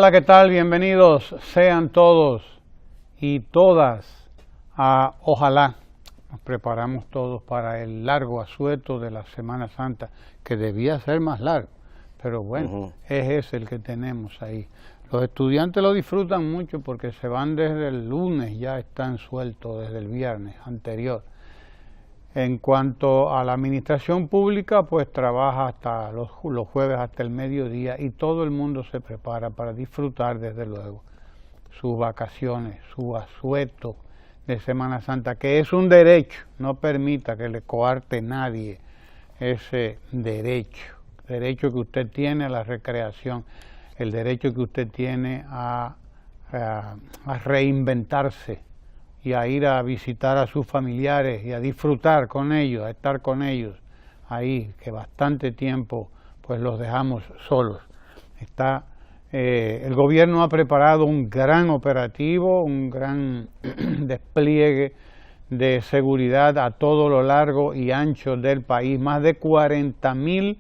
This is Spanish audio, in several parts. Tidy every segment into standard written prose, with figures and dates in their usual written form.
Hola, ¿qué tal? Bienvenidos sean todos y todas a Ojalá. Nos preparamos todos para el largo asueto de la Semana Santa, que debía ser más largo, pero bueno, es ese el que tenemos ahí. Los estudiantes lo disfrutan mucho porque se van desde el lunes, ya están sueltos desde el viernes anterior. En cuanto a la administración pública, pues trabaja hasta los jueves hasta el mediodía y todo el mundo se prepara para disfrutar desde luego sus vacaciones, su asueto de Semana Santa, que es un derecho. No permita que le coarte nadie ese derecho que usted tiene a la recreación, el derecho que usted tiene a reinventarse y a ir a visitar a sus familiares y a disfrutar con ellos, a estar con ellos ahí, que bastante tiempo pues los dejamos solos. El gobierno ha preparado un gran operativo, un gran despliegue de seguridad a todo lo largo y ancho del país. Más de 40.000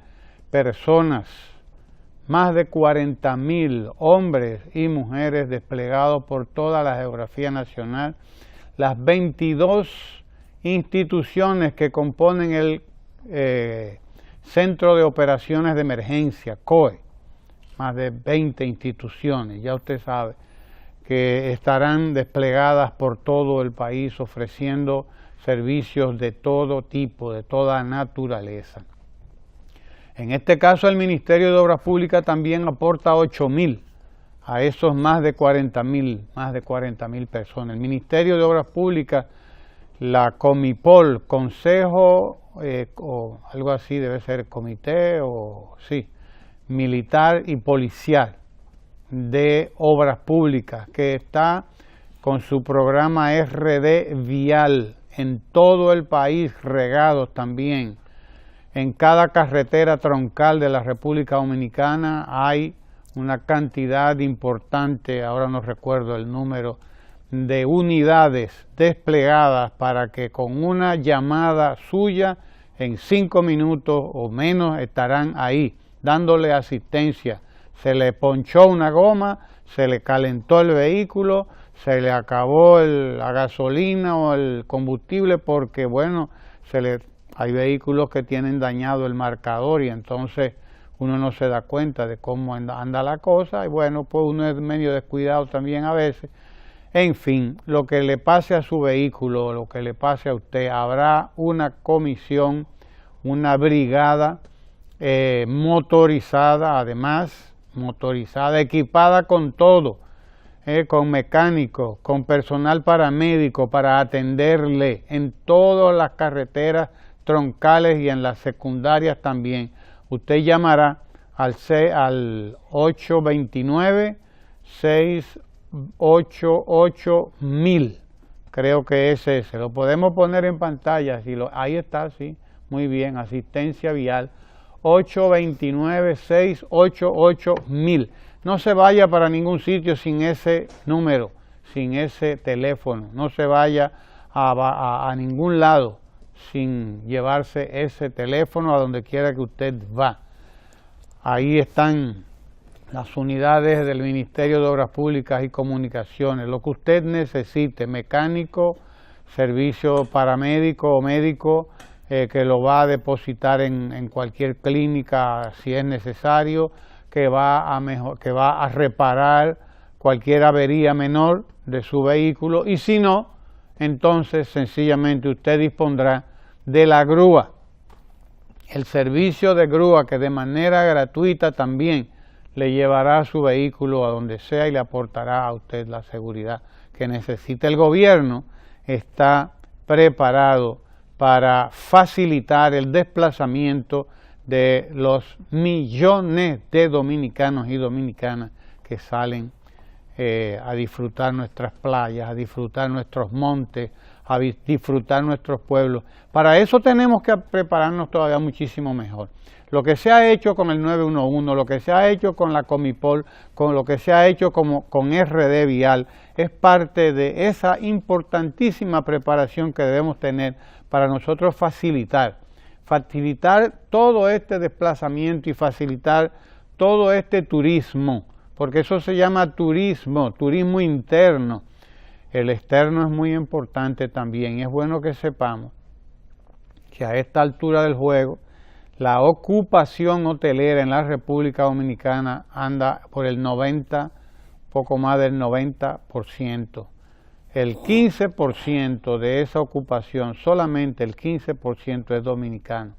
personas, más de 40.000 hombres y mujeres desplegados por toda la geografía nacional. Las 22 instituciones que componen el Centro de Operaciones de Emergencia, COE, más de 20 instituciones, ya usted sabe, que estarán desplegadas por todo el país ofreciendo servicios de todo tipo, de toda naturaleza. En este caso el Ministerio de Obras Públicas también aporta 8.000 a esos más de 40.000 personas. El Ministerio de Obras Públicas, la Comipol, Consejo o algo así, debe ser comité o sí, militar y policial de Obras Públicas, que está con su programa RD Vial en todo el país, regados también. En cada carretera troncal de la República Dominicana hay una cantidad importante, ahora no recuerdo el número, de unidades desplegadas para que con una llamada suya en 5 minutos o menos estarán ahí dándole asistencia. Se le ponchó una goma, se le calentó el vehículo, se le acabó la gasolina o el combustible porque bueno, hay vehículos que tienen dañado el marcador y entonces uno no se da cuenta de cómo anda la cosa y bueno, pues uno es medio descuidado también a veces. En fin, lo que le pase a su vehículo, lo que le pase a usted, habrá una comisión, una brigada motorizada, además, motorizada, equipada con todo, con mecánicos, con personal paramédico para atenderle en todas las carreteras troncales y en las secundarias también. Usted llamará al 829-688-1000. Creo que es ese. Lo podemos poner en pantalla. Ahí está, sí. Muy bien. Asistencia vial. 829-688-1000. No se vaya para ningún sitio sin ese número, sin ese teléfono. No se vaya a ningún lado sin llevarse ese teléfono a donde quiera que usted va. Ahí están las unidades del Ministerio de Obras Públicas y Comunicaciones. Lo que usted necesite, mecánico, servicio paramédico o médico, que lo va a depositar en cualquier clínica si es necesario, que va a reparar cualquier avería menor de su vehículo y si no, entonces sencillamente usted dispondrá de la grúa, el servicio de grúa que de manera gratuita también le llevará su vehículo a donde sea y le aportará a usted la seguridad que necesita. El gobierno está preparado para facilitar el desplazamiento de los millones de dominicanos y dominicanas que salen a disfrutar nuestras playas, a disfrutar nuestros montes, a disfrutar nuestros pueblos. Para eso tenemos que prepararnos todavía muchísimo mejor. Lo que se ha hecho con el 911, lo que se ha hecho con la Comipol, con lo que se ha hecho con RD Vial, es parte de esa importantísima preparación que debemos tener para nosotros facilitar todo este desplazamiento y facilitar todo este turismo porque eso se llama turismo, turismo interno. El externo es muy importante también, y es bueno que sepamos que a esta altura del juego, la ocupación hotelera en la República Dominicana anda por el 90%, poco más del 90%. El 15% de esa ocupación, solamente el 15% es dominicano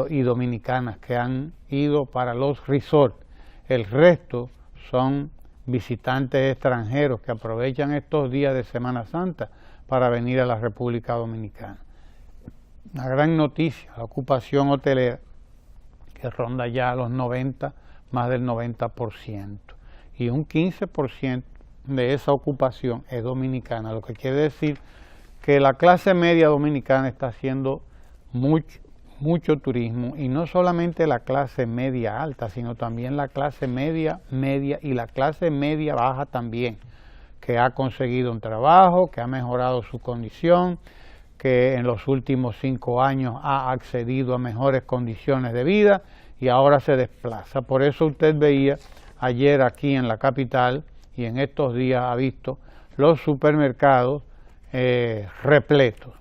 y dominicanas que han ido para los resorts. El resto son visitantes extranjeros que aprovechan estos días de Semana Santa para venir a la República Dominicana. Una gran noticia, la ocupación hotelera que ronda ya los 90, más del 90%. Y un 15% de esa ocupación es dominicana, lo que quiere decir que la clase media dominicana está haciendo mucho turismo, y no solamente la clase media alta, sino también la clase media y la clase media baja también, que ha conseguido un trabajo, que ha mejorado su condición, que en los últimos 5 años ha accedido a mejores condiciones de vida y ahora se desplaza. Por eso usted veía ayer aquí en la capital, y en estos días ha visto los supermercados repletos.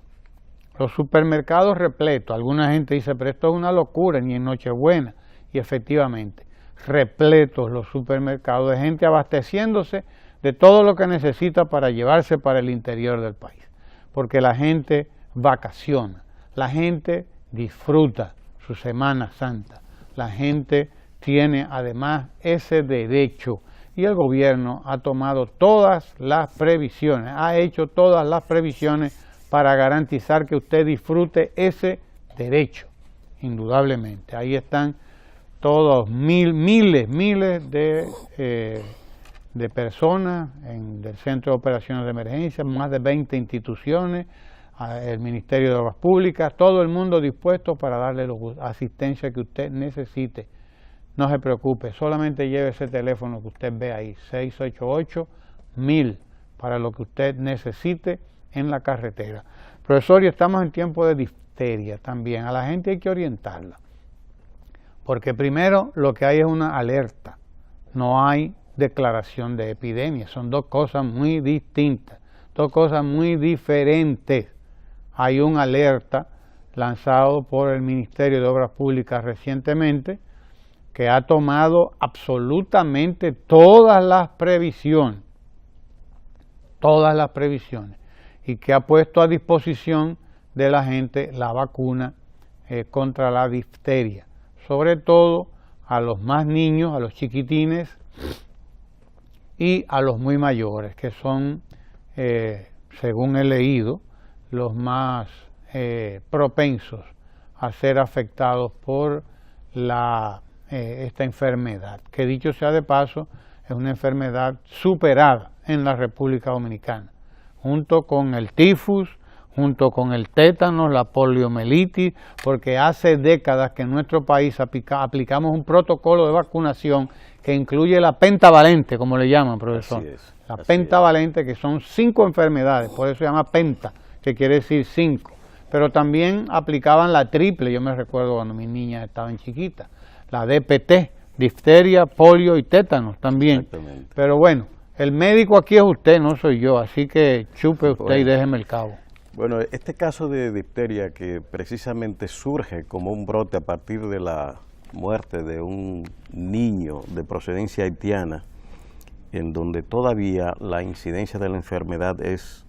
Los supermercados repletos. Alguna gente dice, pero esto es una locura, ni en Nochebuena. Y efectivamente, repletos los supermercados de gente abasteciéndose de todo lo que necesita para llevarse para el interior del país. Porque la gente vacaciona, la gente disfruta su Semana Santa, la gente tiene además ese derecho, y el gobierno ha tomado todas las previsiones, ha hecho todas las previsiones para garantizar que usted disfrute ese derecho, indudablemente. Ahí están todos miles de personas del Centro de Operaciones de Emergencia, más de 20 instituciones, el Ministerio de Obras Públicas, todo el mundo dispuesto para darle la asistencia que usted necesite. No se preocupe, solamente lleve ese teléfono que usted ve ahí, 688-1000, para lo que usted necesite en la carretera. Profesor, y estamos en tiempo de difteria también, a la gente hay que orientarla, porque primero lo que hay es una alerta, no hay declaración de epidemia, son dos cosas muy distintas, dos cosas muy diferentes. Hay una alerta lanzado por el Ministerio de Obras Públicas recientemente, que ha tomado absolutamente todas las previsiones, y que ha puesto a disposición de la gente la vacuna contra la difteria, sobre todo a los más niños, a los chiquitines y a los muy mayores, que son, según he leído, los más propensos a ser afectados por esta enfermedad, que dicho sea de paso, es una enfermedad superada en la República Dominicana, junto con el tifus, junto con el tétano, la poliomielitis, porque hace décadas que en nuestro país aplicamos un protocolo de vacunación que incluye la pentavalente, como le llaman, profesor. La pentavalente, que son 5 enfermedades, por eso se llama penta, que quiere decir 5. Pero también aplicaban la triple, yo me recuerdo cuando mis niñas estaban chiquitas, la DPT, difteria, polio y tétanos también. Pero bueno, el médico aquí es usted, no soy yo, así que chupe usted y déjeme el cabo. Bueno, este caso de difteria, que precisamente surge como un brote a partir de la muerte de un niño de procedencia haitiana, en donde todavía la incidencia de la enfermedad es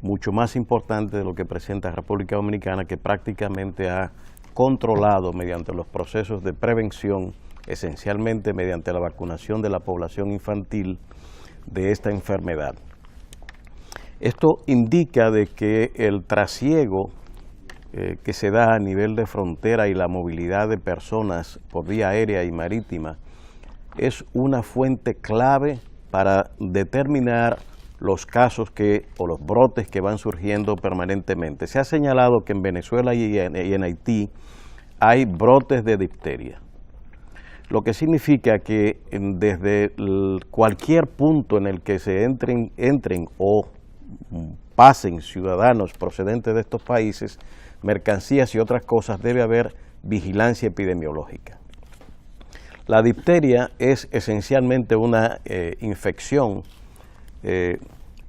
mucho más importante de lo que presenta República Dominicana, que prácticamente ha controlado mediante los procesos de prevención, esencialmente mediante la vacunación de la población infantil de esta enfermedad. Esto indica de que el trasiego que se da a nivel de frontera y la movilidad de personas por vía aérea y marítima es una fuente clave para determinar los casos o los brotes que van surgiendo permanentemente. Se ha señalado que en Venezuela y en Haití hay brotes de difteria, lo que significa que desde cualquier punto en el que se entren o pasen ciudadanos procedentes de estos países, mercancías y otras cosas, debe haber vigilancia epidemiológica. La difteria es esencialmente una infección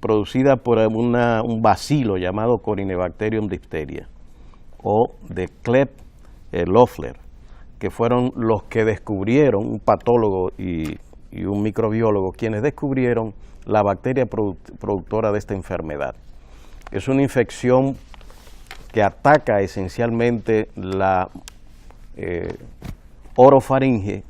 producida por un bacilo llamado Corynebacterium diphtheria o de Loeffler, que fueron los que descubrieron, un patólogo y un microbiólogo, quienes descubrieron la bacteria productora de esta enfermedad. Es una infección que ataca esencialmente la orofaringe,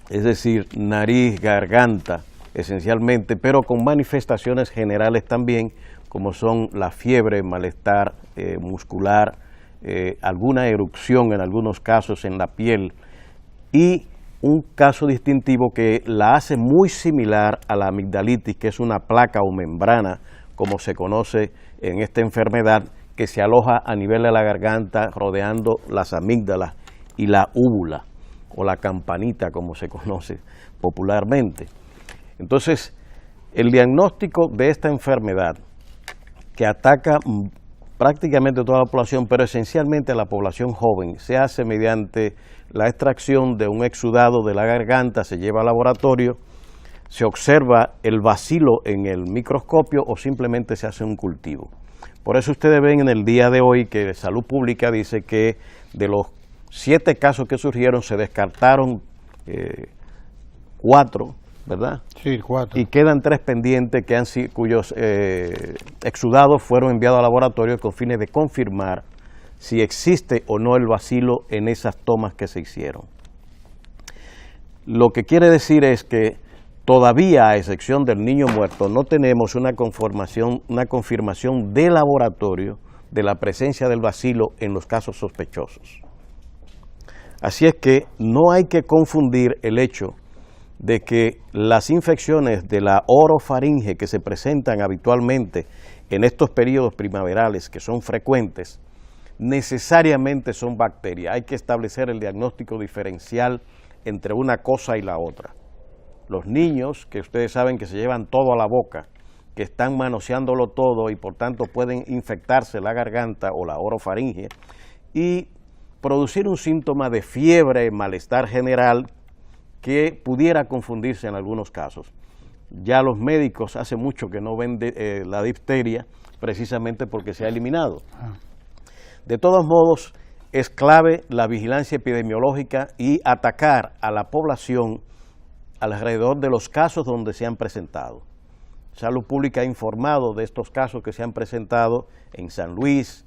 es decir, nariz, garganta, esencialmente, pero con manifestaciones generales también, como son la fiebre, malestar muscular, alguna erupción en algunos casos en la piel y un caso distintivo que la hace muy similar a la amigdalitis, que es una placa o membrana, como se conoce en esta enfermedad, que se aloja a nivel de la garganta rodeando las amígdalas y la úvula o la campanita, como se conoce popularmente. Entonces, el diagnóstico de esta enfermedad, que ataca prácticamente toda la población, pero esencialmente a la población joven, se hace mediante la extracción de un exudado de la garganta, se lleva al laboratorio, se observa el bacilo en el microscopio o simplemente se hace un cultivo. Por eso ustedes ven en el día de hoy que Salud Pública dice que de los 7 casos que surgieron se descartaron 4, ¿verdad? Sí, 4. Y quedan 3 pendientes cuyos exudados fueron enviados al laboratorio con fines de confirmar si existe o no el bacilo en esas tomas que se hicieron. Lo que quiere decir es que todavía, a excepción del niño muerto, no tenemos una confirmación de laboratorio de la presencia del bacilo en los casos sospechosos. Así es que no hay que confundir el hecho de que las infecciones de la orofaringe que se presentan habitualmente en estos periodos primaverales, que son frecuentes, necesariamente son bacterias. Hay que establecer el diagnóstico diferencial entre una cosa y la otra. Los niños, que ustedes saben que se llevan todo a la boca, que están manoseándolo todo y por tanto pueden infectarse la garganta o la orofaringe y producir un síntoma de fiebre, malestar general, que pudiera confundirse en algunos casos. Ya los médicos hace mucho que no ven la difteria precisamente porque se ha eliminado. De todos modos, es clave la vigilancia epidemiológica y atacar a la población alrededor de los casos donde se han presentado. Salud Pública ha informado de estos casos que se han presentado en San Luis,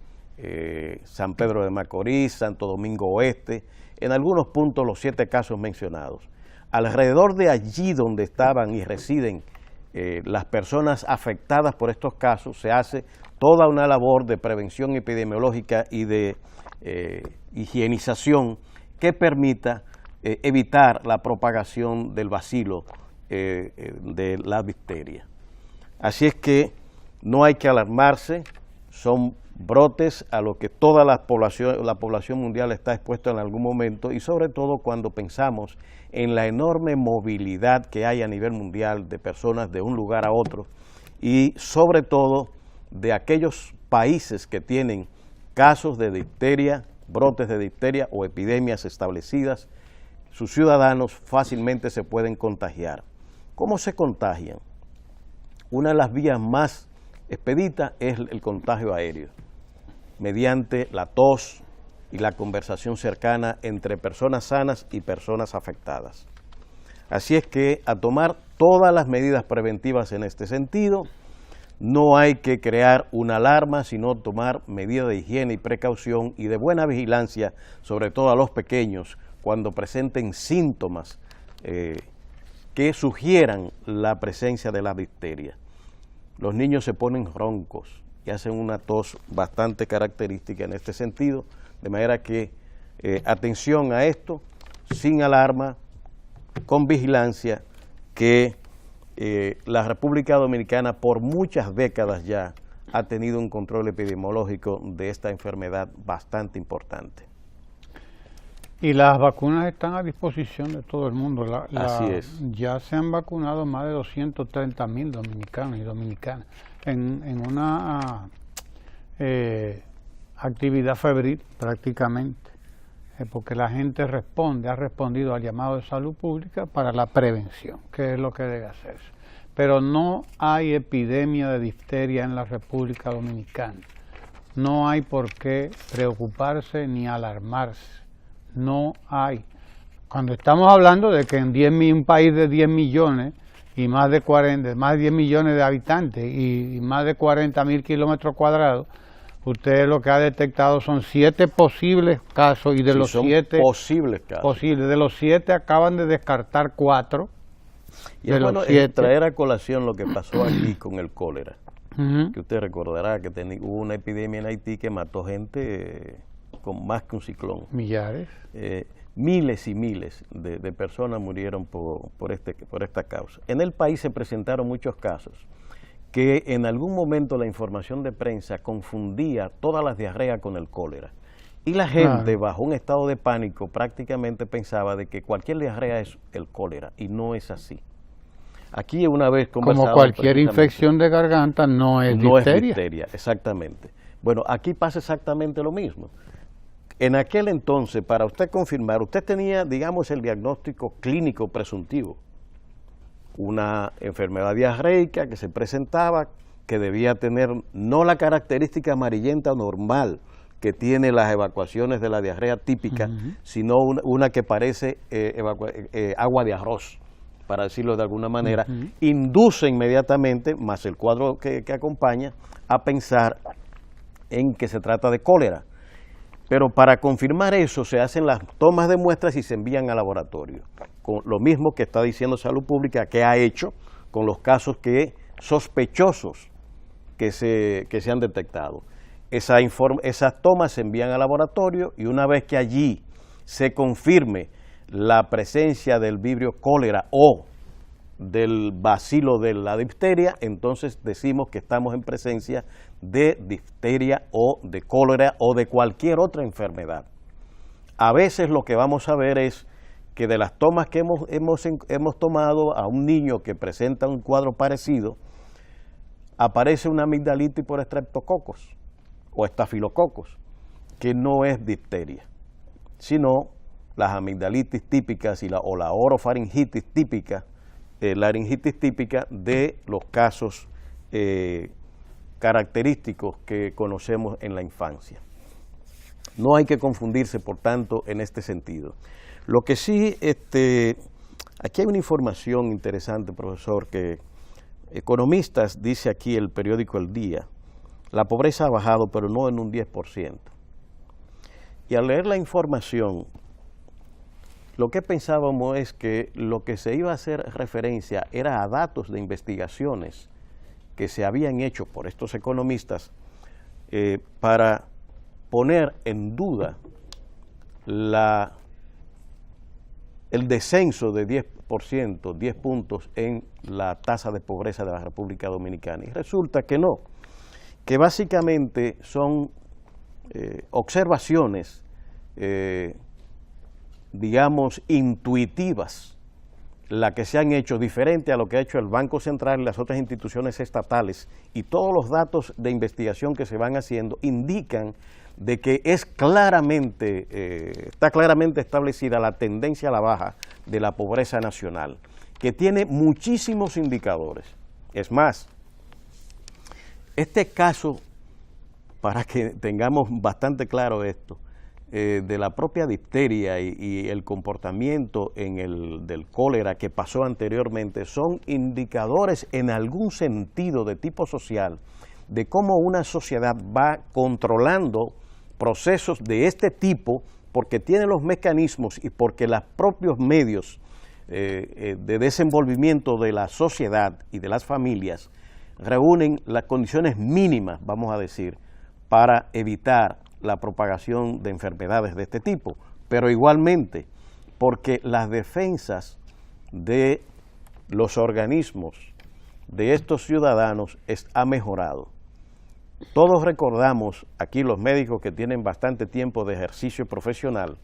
San Pedro de Macorís, Santo Domingo Oeste, en algunos puntos los 7 casos mencionados. Alrededor de allí donde estaban y residen las personas afectadas por estos casos, se hace toda una labor de prevención epidemiológica y de higienización que permita evitar la propagación del bacilo de la difteria. Así es que no hay que alarmarse, son brotes a los que toda la población mundial está expuesta en algún momento y sobre todo cuando pensamos en la enorme movilidad que hay a nivel mundial de personas de un lugar a otro y sobre todo de aquellos países que tienen casos de difteria, brotes de difteria o epidemias establecidas, sus ciudadanos fácilmente se pueden contagiar. ¿Cómo se contagian? Una de las vías más expeditas es el contagio aéreo, mediante la tos y la conversación cercana entre personas sanas y personas afectadas. Así es que a tomar todas las medidas preventivas en este sentido, no hay que crear una alarma, sino tomar medidas de higiene y precaución y de buena vigilancia, sobre todo a los pequeños, cuando presenten síntomas que sugieran la presencia de la difteria. Los niños se ponen roncos y hacen una tos bastante característica en este sentido, de manera que atención a esto, sin alarma, con vigilancia, que la República Dominicana por muchas décadas ya ha tenido un control epidemiológico de esta enfermedad bastante importante. Y las vacunas están a disposición de todo el mundo. Así es. Ya se han vacunado más de 230.000 dominicanos y dominicanas en una actividad febril prácticamente. porque la gente ha respondido al llamado de salud pública para la prevención, que es lo que debe hacerse. Pero no hay epidemia de difteria en la República Dominicana. No hay por qué preocuparse ni alarmarse. No hay. Cuando estamos hablando de que en un país de 10 millones y más de 10 millones de habitantes y más de 40.000 kilómetros cuadrados, usted lo que ha detectado son 7 posibles casos y de los 7 posibles casos. De los 7 acaban de descartar 4. Y es bueno traer a colación lo que pasó aquí con el cólera. Que usted recordará que hubo una epidemia en Haití que mató gente con más que un ciclón. Millares. Miles y miles de personas murieron por esta causa. En el país se presentaron muchos casos que en algún momento la información de prensa confundía todas las diarreas con el cólera. Y la gente, bajo un estado de pánico, prácticamente pensaba de que cualquier diarrea es el cólera, y no es así. Aquí una vez conversado... Como cualquier infección de garganta no es difteria. No es difteria, exactamente. Bueno, aquí pasa exactamente lo mismo. En aquel entonces, para usted confirmar, usted tenía, digamos, el diagnóstico clínico presuntivo. Una enfermedad diarreica que se presentaba, que debía tener no la característica amarillenta normal que tiene las evacuaciones de la diarrea típica, sino una que parece agua de arroz, para decirlo de alguna manera, induce inmediatamente, más el cuadro que acompaña, a pensar en que se trata de cólera. Pero para confirmar eso se hacen las tomas de muestras y se envían al laboratorio. Con lo mismo que está diciendo Salud Pública que ha hecho con los casos sospechosos que se han detectado. Esas tomas se envían al laboratorio y una vez que allí se confirme la presencia del vibrio cólera o del bacilo de la difteria, entonces decimos que estamos en presencia de difteria o de cólera o de cualquier otra enfermedad. A veces lo que vamos a ver es que de las tomas que hemos tomado a un niño que presenta un cuadro parecido, aparece una amigdalitis por estreptococos o estafilococos, que no es difteria, sino las amigdalitis típicas o la orofaringitis típica, laringitis típica de los casos característicos que conocemos en la infancia. No hay que confundirse, por tanto, en este sentido. Lo que sí, aquí hay una información interesante, profesor, que economistas, dice aquí el periódico El Día, la pobreza ha bajado, pero no en un 10%. Y al leer la información, lo que pensábamos es que lo que se iba a hacer referencia era a datos de investigaciones que se habían hecho por estos economistas para poner en duda el descenso de 10%, 10 puntos en la tasa de pobreza de la República Dominicana. Y resulta que no, que básicamente son observaciones, digamos, intuitivas, las que se han hecho diferente a lo que ha hecho el Banco Central y las otras instituciones estatales, y todos los datos de investigación que se van haciendo indican de que está claramente establecida la tendencia a la baja de la pobreza nacional, que tiene muchísimos indicadores. Es más, este caso, para que tengamos bastante claro esto, de la propia difteria y el comportamiento del cólera que pasó anteriormente, son indicadores en algún sentido de tipo social de cómo una sociedad va controlando procesos de este tipo, porque tiene los mecanismos y porque los propios medios de desenvolvimiento de la sociedad y de las familias reúnen las condiciones mínimas, vamos a decir, para evitar la propagación de enfermedades de este tipo, pero igualmente porque las defensas de los organismos de estos ciudadanos ha mejorado. Todos recordamos, aquí los médicos que tienen bastante tiempo de ejercicio profesional,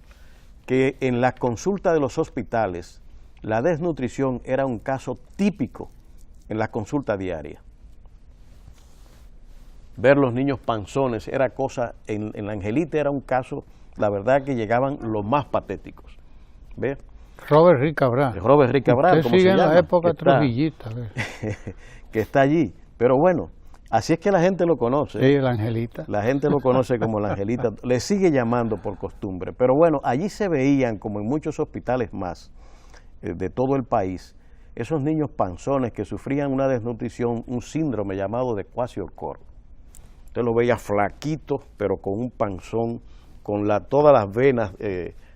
que en la consulta de los hospitales la desnutrición era un caso típico en la consulta diaria. Ver los niños panzones era cosa, en la Angelita era un caso la verdad que llegaban los más patéticos. ¿Ve? Robert Rick Cabral. Robert Rick Cabral, como sigue en la época trujillista. Que está allí. Pero bueno, así es que la gente lo conoce. Sí, la Angelita. La gente lo conoce como la Angelita. Le sigue llamando por costumbre. Pero bueno, allí se veían, como en muchos hospitales más de todo el país, esos niños panzones que sufrían una desnutrición, un síndrome llamado de kwashiorkor. Usted lo veía flaquito, pero con un panzón, con todas las venas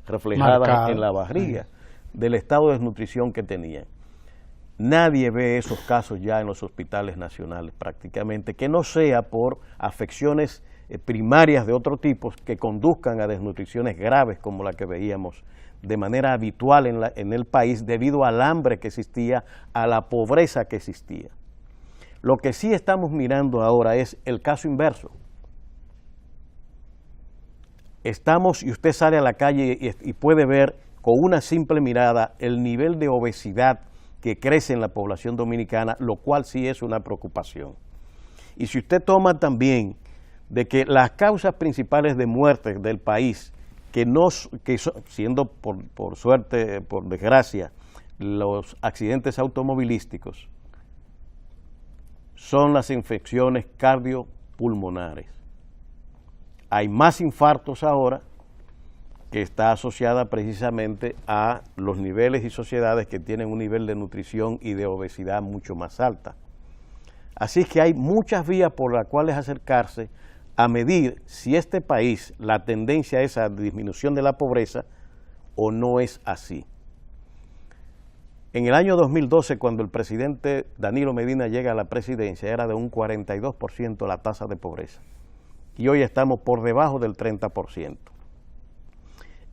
reflejadas marcado en la barriga, del estado de desnutrición que tenían. Nadie ve esos casos ya en los hospitales nacionales prácticamente, que no sea por afecciones primarias de otro tipo que conduzcan a desnutriciones graves como la que veíamos de manera habitual en el país debido al hambre que existía, a la pobreza que existía. Lo que sí estamos mirando ahora es el caso inverso. Estamos, y usted sale a la calle y puede ver con una simple mirada el nivel de obesidad que crece en la población dominicana, lo cual sí es una preocupación. Y si usted toma también de que las causas principales de muerte del país, siendo por suerte, por desgracia, los accidentes automovilísticos, son las infecciones cardiopulmonares. Hay más infartos ahora, que está asociada precisamente a los niveles y sociedades que tienen un nivel de nutrición y de obesidad mucho más alta. Así que hay muchas vías por las cuales acercarse a medir si este país, la tendencia es a disminución de la pobreza o no es así. En el año 2012, cuando el presidente Danilo Medina llega a la presidencia, era de un 42% la tasa de pobreza. Y hoy estamos por debajo del 30%.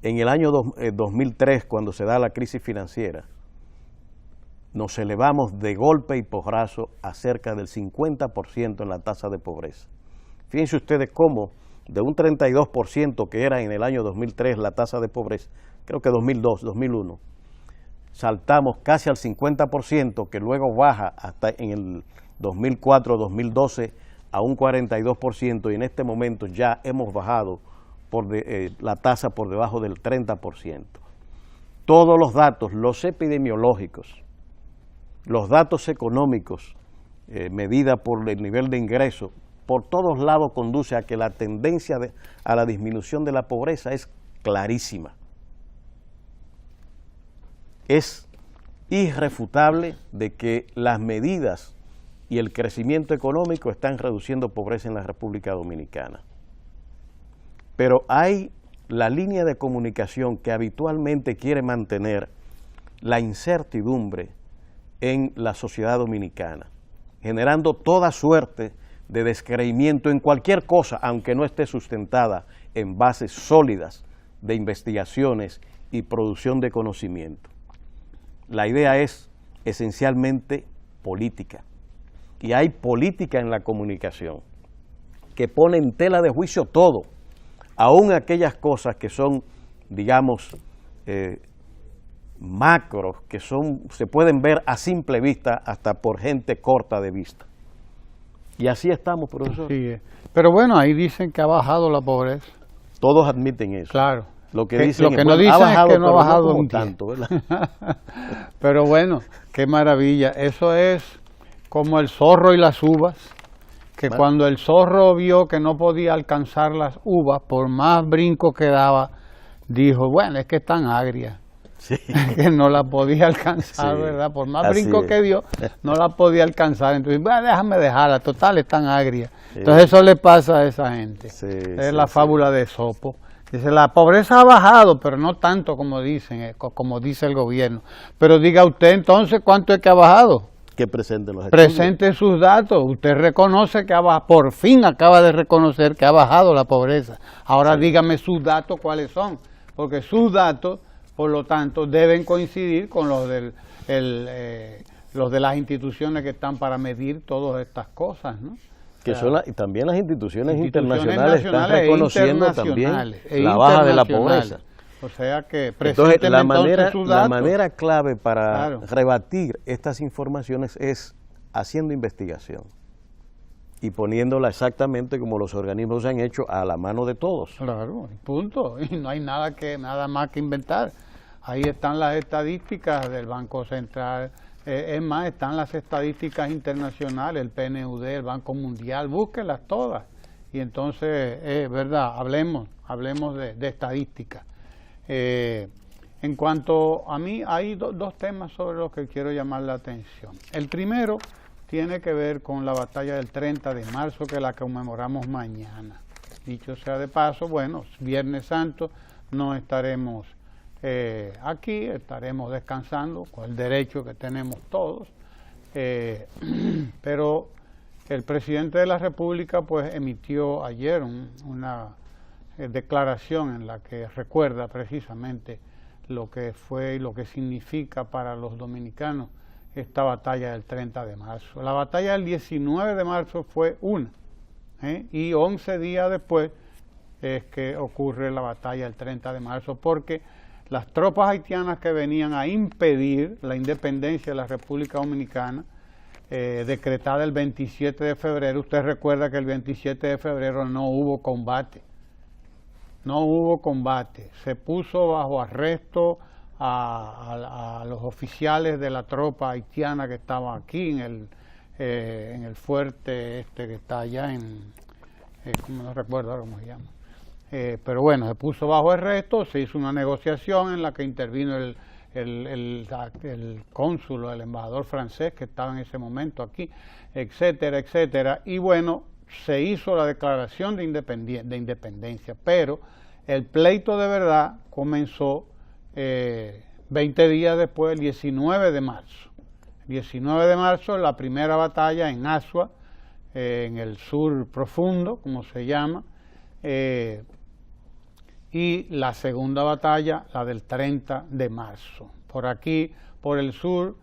En el año 2003, cuando se da la crisis financiera, nos elevamos de golpe y porrazo a cerca del 50% en la tasa de pobreza. Fíjense ustedes cómo de un 32% que era en el año 2003 la tasa de pobreza, creo que 2002, 2001, saltamos casi al 50%, que luego baja hasta en el 2004, 2012 a un 42%, y en este momento ya hemos bajado la tasa por debajo del 30%. Todos los datos, los epidemiológicos, los datos económicos, medida por el nivel de ingreso, por todos lados conduce a que la tendencia a la disminución de la pobreza es clarísima. Es irrefutable de que las medidas y el crecimiento económico están reduciendo pobreza en la República Dominicana. Pero hay la línea de comunicación que habitualmente quiere mantener la incertidumbre en la sociedad dominicana, generando toda suerte de descreimiento en cualquier cosa, aunque no esté sustentada en bases sólidas de investigaciones y producción de conocimiento. La idea es esencialmente política, y hay política en la comunicación que pone en tela de juicio todo, aún aquellas cosas que son, digamos, macros, que se pueden ver a simple vista hasta por gente corta de vista. Y así estamos, profesor. Sí, pero bueno, ahí dicen que ha bajado la pobreza. Todos admiten eso. Claro. Lo que dicen no dicen ha bajado, es que no ha bajado no un tanto, ¿verdad? Pero bueno, qué maravilla. Eso es como el zorro y las uvas, que cuando el zorro vio que no podía alcanzar las uvas, por más brinco que daba, dijo, bueno, es que están agrias. Sí. Que no la podía alcanzar, sí, ¿verdad? Por más brinco que dio, no la podía alcanzar. Entonces, bueno, déjame dejarla, total, están agrias. Sí. Entonces eso le pasa a esa gente. Sí, es la fábula de Esopo. Dice, la pobreza ha bajado, pero no tanto como dicen, como dice el gobierno. Pero diga usted entonces, ¿cuánto es que ha bajado? Que presente los estudios. Presente sus datos. Usted reconoce que por fin acaba de reconocer que ha bajado la pobreza. Ahora sí, dígame sus datos cuáles son, porque sus datos, por lo tanto, deben coincidir con los los de las instituciones que están para medir todas estas cosas, ¿no? Que son y también las instituciones internacionales están reconociendo también la baja de la pobreza. O sea que entonces la manera clave para rebatir estas informaciones es haciendo investigación. y poniéndola exactamente como los organismos han hecho, a la mano de todos. Claro, punto. Y no hay nada más que inventar. Ahí están las estadísticas del Banco Central. Es más, están las estadísticas internacionales, el PNUD, el Banco Mundial, búsquenlas todas. Y entonces, es verdad, hablemos de estadística. En cuanto a mí, hay dos temas sobre los que quiero llamar la atención. El primero tiene que ver con la batalla del 30 de marzo, que la conmemoramos mañana. Dicho sea de paso, bueno, Viernes Santo no estaremos aquí, estaremos descansando con el derecho que tenemos todos, pero el presidente de la República pues emitió ayer una declaración en la que recuerda precisamente lo que fue y lo que significa para los dominicanos esta batalla del 30 de marzo. La batalla del 19 de marzo fue una, y 11 días después es que ocurre la batalla del 30 de marzo, porque las tropas haitianas que venían a impedir la independencia de la República Dominicana, decretada el 27 de febrero, usted recuerda que el 27 de febrero no hubo combate, se puso bajo arresto a los oficiales de la tropa haitiana que estaban aquí en el fuerte que está allá no recuerdo ahora cómo se llama. Pero bueno, se puso bajo arresto, se hizo una negociación en la que intervino el cónsul o el embajador francés que estaba en ese momento aquí, etcétera, etcétera. Y bueno, se hizo la declaración de independencia, pero el pleito de verdad comenzó 20 días después, el 19 de marzo. El 19 de marzo, la primera batalla en Asua, en el sur profundo, como se llama, y la segunda batalla, la del 30 de marzo. Por aquí, por el sur,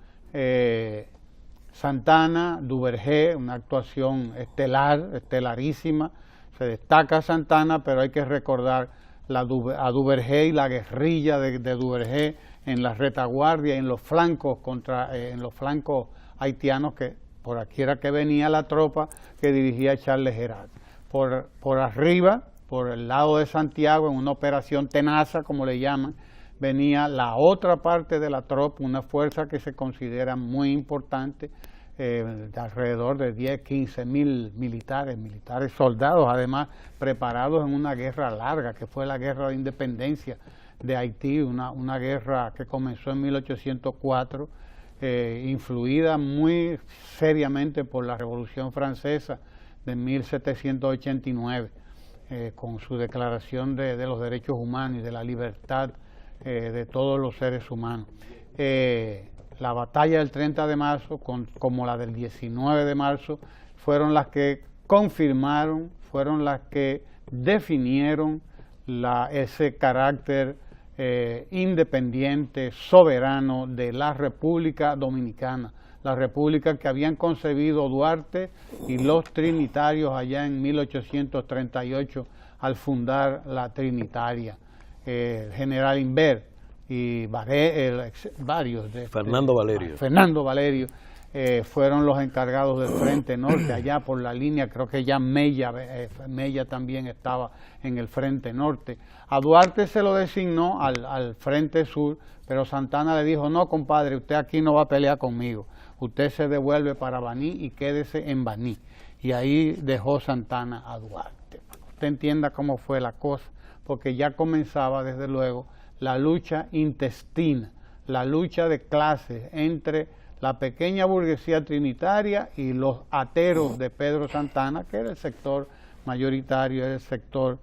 Santana, Duvergé, una actuación estelarísima. Se destaca Santana, pero hay que recordar a Duvergé y la guerrilla de Duvergé en la retaguardia, en los flancos haitianos, que por aquí era que venía la tropa que dirigía Charles Herald. Por arriba, por el lado de Santiago, en una operación tenaza, como le llaman, venía la otra parte de la tropa, una fuerza que se considera muy importante, de alrededor de 10, 15 mil militares soldados, además preparados en una guerra larga, que fue la guerra de independencia de Haití, una guerra que comenzó en 1804, influida muy seriamente por la Revolución Francesa de 1789, con su declaración de los derechos humanos y de la libertad de todos los seres humanos. La batalla del 30 de marzo, como la del 19 de marzo, fueron las que confirmaron, fueron las que definieron ese carácter independiente, soberano de la República Dominicana, la república que habían concebido Duarte y los trinitarios allá en 1838 al fundar la Trinitaria. El general Inver y varios de Fernando Valerio fueron los encargados del Frente Norte, allá por la línea, creo que ya Mella también estaba en el Frente Norte. A Duarte se lo designó al Frente Sur, pero Santana le dijo: no, compadre, usted aquí no va a pelear conmigo, usted se devuelve para Baní y quédese en Baní. Y ahí dejó Santana a Duarte. Usted entienda cómo fue la cosa, porque ya comenzaba desde luego la lucha intestina, la lucha de clases entre la pequeña burguesía trinitaria y los ateros de Pedro Santana, que era el sector mayoritario, era el sector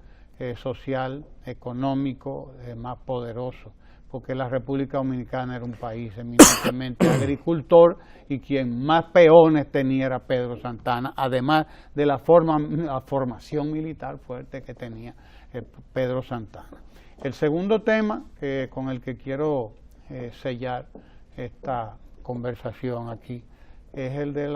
social, económico más poderoso, porque la República Dominicana era un país eminentemente agricultor y quien más peones tenía era Pedro Santana, además de la formación militar fuerte que tenía Pedro Santana. El segundo tema con el que quiero sellar esta conversación aquí es el de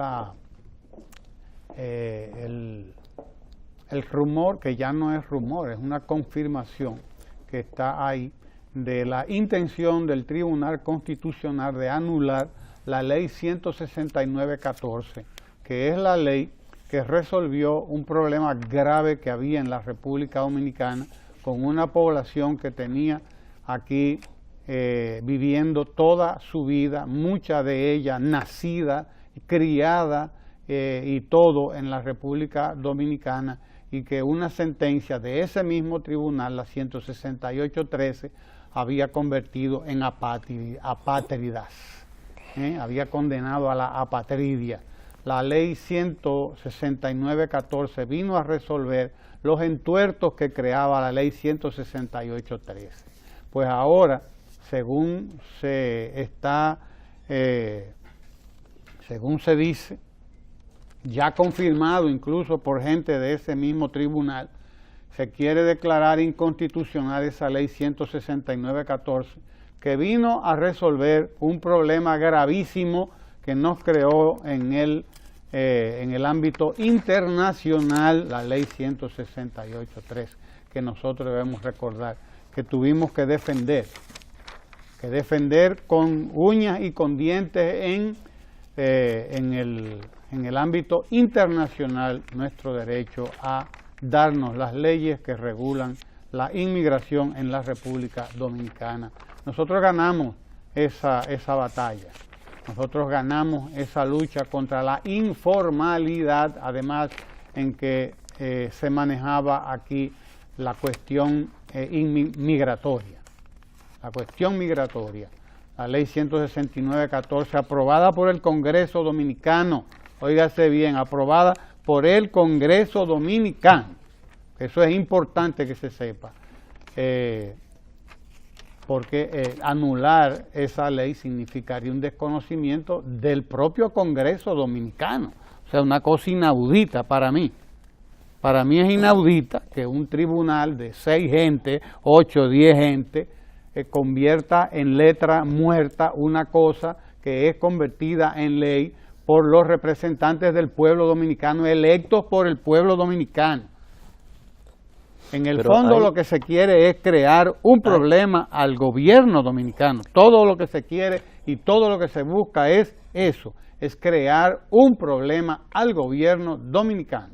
el rumor, que ya no es rumor, es una confirmación que está ahí, de la intención del Tribunal Constitucional de anular la ley 169-14, que es la ley que resolvió un problema grave que había en la República Dominicana con una población que tenía aquí viviendo toda su vida, mucha de ella nacida, criada y todo en la República Dominicana, y que una sentencia de ese mismo tribunal, la 168-13, había convertido en apátridas, había condenado a la apatridia. La ley 169-14 vino a resolver los entuertos que creaba la ley 168-13. Pues ahora, según se dice, ya confirmado incluso por gente de ese mismo tribunal, se quiere declarar inconstitucional esa ley 169-14, que vino a resolver un problema gravísimo que nos creó en el ámbito internacional la ley 168-3, que nosotros debemos recordar que tuvimos que defender con uñas y con dientes en el ámbito internacional nuestro derecho a darnos las leyes que regulan la inmigración en la República Dominicana. Nosotros ganamos esa batalla. Nosotros ganamos esa lucha contra la informalidad, además en que se manejaba aquí la cuestión migratoria. La cuestión migratoria. La ley 169-14, aprobada por el Congreso Dominicano, óigase bien, aprobada por el Congreso Dominicano. Eso es importante que se sepa. Porque anular esa ley significaría un desconocimiento del propio Congreso Dominicano. O sea, una cosa inaudita para mí. Para mí es inaudita que un tribunal de 6 gente, 8, 10 gente, convierta en letra muerta una cosa que es convertida en ley por los representantes del pueblo dominicano, electos por el pueblo dominicano. En el fondo lo que se quiere es crear un problema al gobierno dominicano. Todo lo que se quiere y todo lo que se busca es eso, es crear un problema al gobierno dominicano.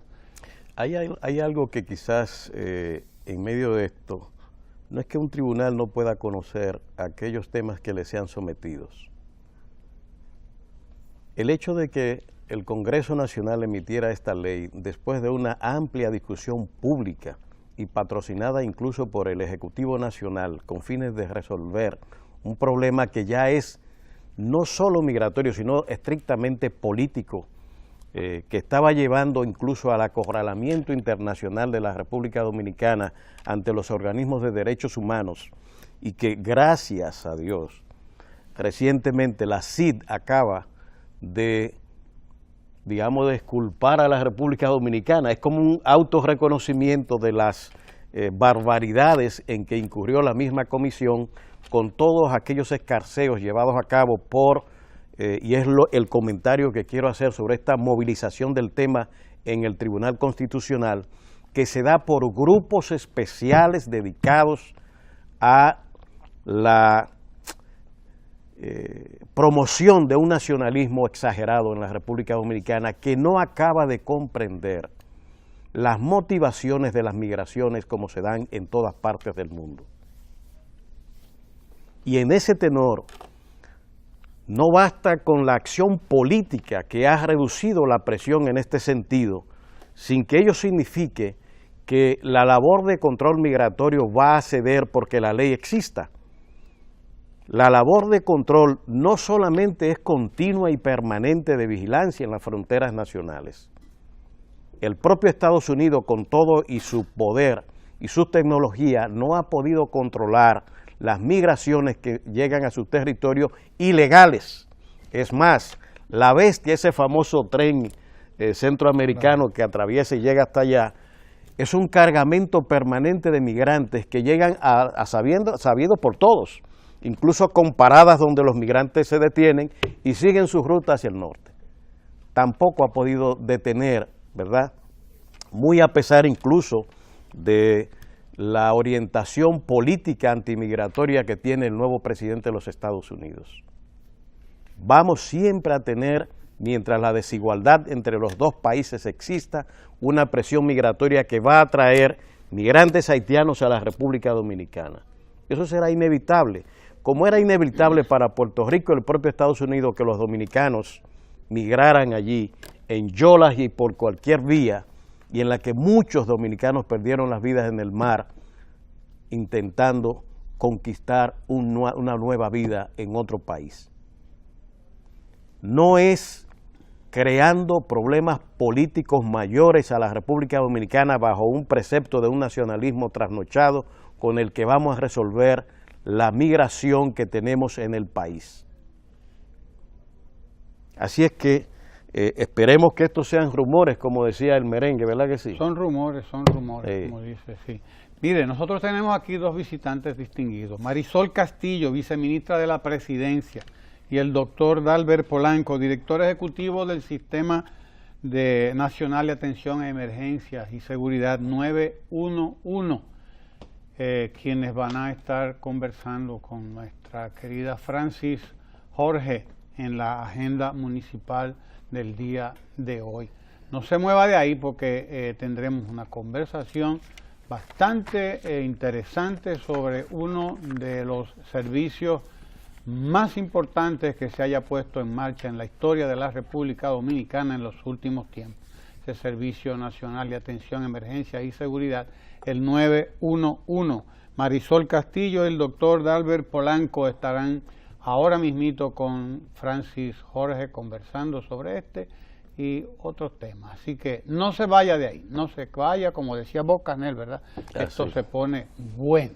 Hay algo que quizás en medio de esto, no es que un tribunal no pueda conocer aquellos temas que le sean sometidos. El hecho de que el Congreso Nacional emitiera esta ley después de una amplia discusión pública y patrocinada incluso por el Ejecutivo Nacional con fines de resolver un problema que ya es no solo migratorio, sino estrictamente político, que estaba llevando incluso al acorralamiento internacional de la República Dominicana ante los organismos de derechos humanos, y que gracias a Dios recientemente la CID acaba de, digamos, disculpar a la República Dominicana. Es como un autorreconocimiento de las barbaridades en que incurrió la misma comisión con todos aquellos escarceos llevados a cabo por, y es el comentario que quiero hacer sobre esta movilización del tema en el Tribunal Constitucional, que se da por grupos especiales dedicados a la promoción de un nacionalismo exagerado en la República Dominicana, que no acaba de comprender las motivaciones de las migraciones como se dan en todas partes del mundo. Y en ese tenor, no basta con la acción política que ha reducido la presión en este sentido, sin que ello signifique que la labor de control migratorio va a ceder porque la ley exista. La labor de control no solamente es continua y permanente de vigilancia en las fronteras nacionales. El propio Estados Unidos, con todo y su poder y su tecnología, no ha podido controlar las migraciones que llegan a sus territorios ilegales. Es más, la Bestia, ese famoso tren centroamericano que atraviesa y llega hasta allá, es un cargamento permanente de migrantes que llegan sabido por todos, incluso con paradas donde los migrantes se detienen y siguen su ruta hacia el norte. Tampoco ha podido detener, ¿verdad?, muy a pesar incluso de la orientación política antimigratoria que tiene el nuevo presidente de los Estados Unidos. Vamos siempre a tener mientras la desigualdad entre los dos países exista, una presión migratoria que va a atraer migrantes haitianos a la República Dominicana. Eso será inevitable, como era inevitable para Puerto Rico y el propio Estados Unidos que los dominicanos migraran allí en yolas y por cualquier vía, y en la que muchos dominicanos perdieron las vidas en el mar intentando conquistar una nueva vida en otro país. No es creando problemas políticos mayores a la República Dominicana bajo un precepto de un nacionalismo trasnochado con el que vamos a resolver la migración que tenemos en el país. Así es que esperemos que estos sean rumores, como decía el merengue, ¿verdad que sí? Son rumores, como dice, sí. Mire, nosotros tenemos aquí dos visitantes distinguidos. Marisol Castillo, viceministra de la Presidencia, y el doctor Dalbert Polanco, director ejecutivo del Sistema Nacional de Atención a Emergencias y Seguridad 911, quienes van a estar conversando con nuestra querida Francis Jorge en la agenda municipal del día de hoy. No se mueva de ahí porque tendremos una conversación bastante interesante sobre uno de los servicios más importantes que se haya puesto en marcha en la historia de la República Dominicana en los últimos tiempos. Ese Servicio Nacional de Atención a Emergencia y Seguridad, el 911. Marisol Castillo y el doctor Dalbert Polanco estarán ahora mismito con Francis Jorge conversando sobre este y otros temas. Así que no se vaya de ahí, no se vaya, como decía Bob Canel, ¿verdad? Esto se pone bueno.